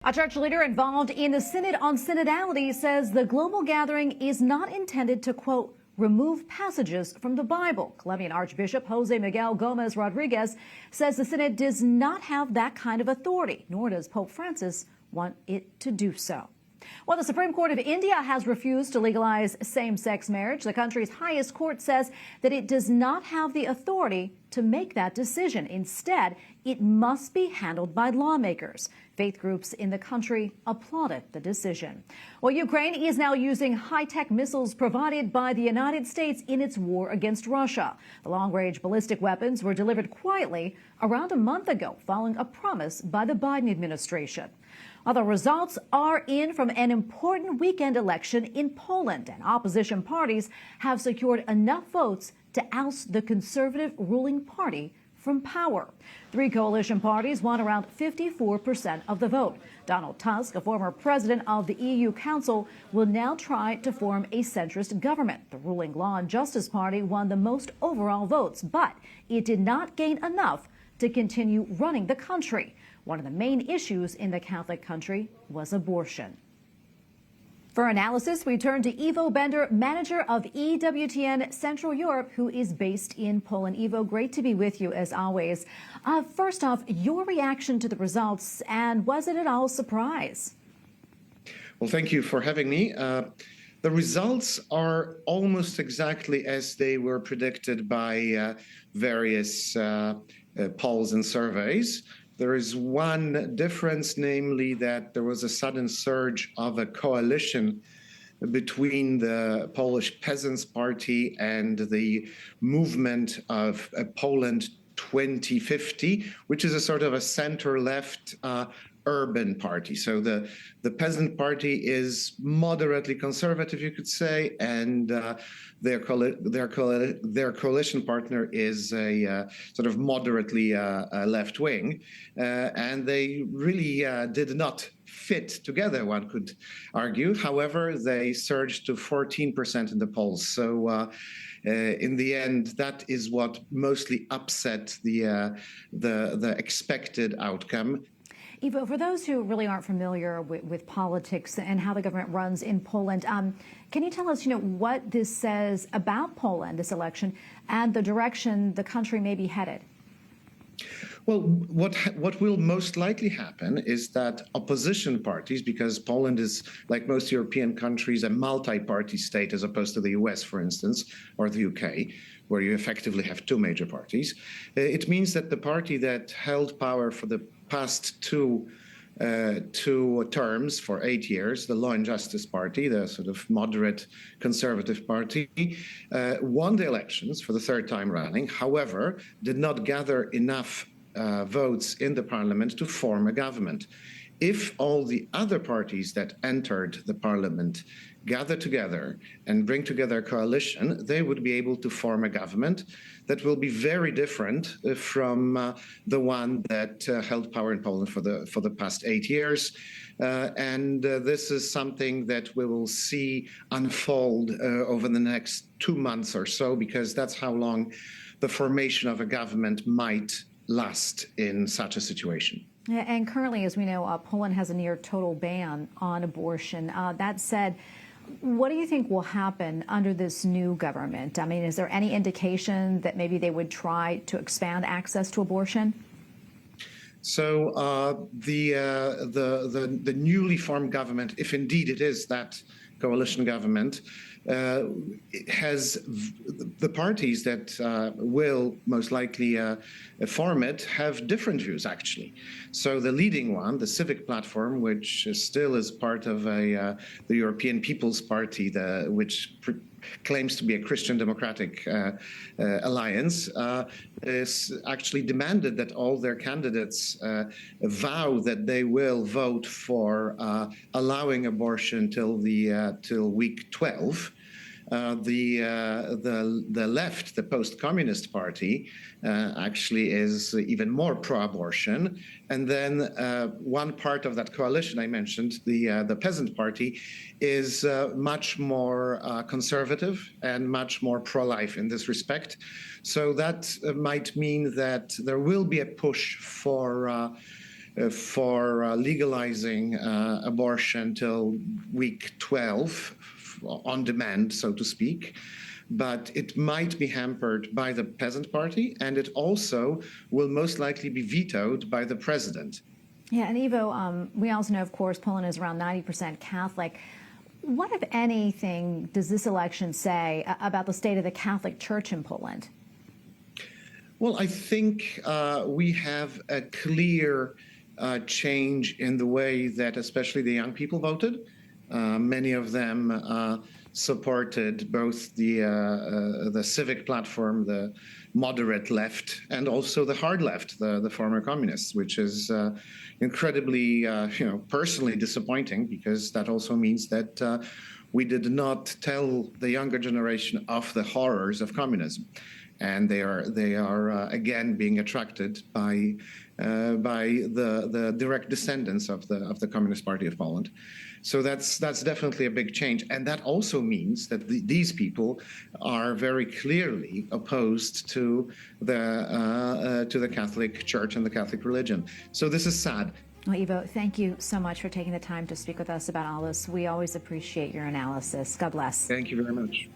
A church leader involved in the Synod on Synodality says the global gathering is not intended to, quote, remove passages from the Bible. Colombian Archbishop Jose Miguel Gomez Rodriguez says the Synod does not have that kind of authority, nor does Pope Francis want it to do so. Well, the Supreme Court of India has refused to legalize same-sex marriage. The country's highest court says that it does not have the authority to make that decision. Instead, it must be handled by lawmakers. Faith groups in the country applauded the decision. Well, Ukraine is now using high-tech missiles provided by the United States in its war against Russia. The long-range ballistic weapons were delivered quietly around a month ago, following a promise by the Biden administration. Other results are in from an important weekend election in Poland, and opposition parties have secured enough votes to oust the conservative ruling party from power. Three coalition parties won around 54% of the vote. Donald Tusk, a former president of the EU Council, will now try to form a centrist government. The ruling Law and Justice Party won the most overall votes, but it did not gain enough to continue running the country. One of the main issues in the Catholic country was abortion. For analysis, we turn to Iwo Bender, manager of EWTN Central Europe, who is based in Poland. Iwo, great to be with you as always. First off, your reaction to the results, and was it at all a surprise? Well, thank you for having me. The results are almost exactly as they were predicted by various polls and surveys. There is one difference, namely that there was a sudden surge of a coalition between the Polish Peasants' Party and the movement of Poland 2050, which is a sort of a center-left urban party. So the Peasant Party is moderately conservative, you could say, and their coalition partner is a sort of moderately left wing, and they really did not fit together, one could argue. However, they surged to 14% in the polls. So in the end, that is what mostly upset the expected outcome. Iwo, for those who really aren't familiar with politics and how the government runs in Poland, can you tell us, what this says about Poland, this election, and the direction the country may be headed? Well, what will most likely happen is that opposition parties, because Poland is, like most European countries, a multi-party state as opposed to the US, for instance, or the UK, where you effectively have two major parties. It means that the party that held power for the past two terms for 8 years, the Law and Justice Party, the sort of moderate conservative party, won the elections for the third time running, however, did not gather enough votes in the parliament to form a government. If all the other parties that entered the parliament gather together and bring together a coalition, they would be able to form a government that will be very different from the one that held power in Poland for the past 8 years. And this is something that we will see unfold over the next 2 months or so, because that's how long the formation of a government might last in such a situation. And currently, as we know, Poland has a near total ban on abortion. That said, what do you think will happen under this new government? I mean, is there any indication that maybe they would try to expand access to abortion? So the newly formed government, if indeed it is that coalition government, has the parties that will most likely form it have different views, actually. So the leading one, the Civic Platform, which still is part of the European People's Party, which claims to be a Christian democratic alliance, is actually demanded that all their candidates vow that they will vote for allowing abortion till week 12. The left, the post-communist party, actually is even more pro-abortion. And then one part of that coalition I mentioned, the Peasant Party, is much more conservative and much more pro-life in this respect. So that might mean that there will be a push for for legalizing abortion till week 12 on demand, so to speak. But it might be hampered by the Peasant Party, and it also will most likely be vetoed by the president. Yeah, and Iwo, we also know, of course, Poland is around 90% Catholic. What, if anything, does this election say about the state of the Catholic Church in Poland? Well, I think we have a clear change in the way that especially the young people voted. Many of them supported both the civic platform, the moderate left, and also the hard left, the former communists, which is incredibly, personally disappointing, because that also means that we did not tell the younger generation of the horrors of communism, and they are again being attracted by the direct descendants of the Communist Party of Poland. So that's definitely a big change, and that also means that these people are very clearly opposed to the Catholic Church and the Catholic religion. So this is sad. Well, Iwo, thank you so much for taking the time to speak with us about all this. We always appreciate your analysis. God bless. Thank you very much.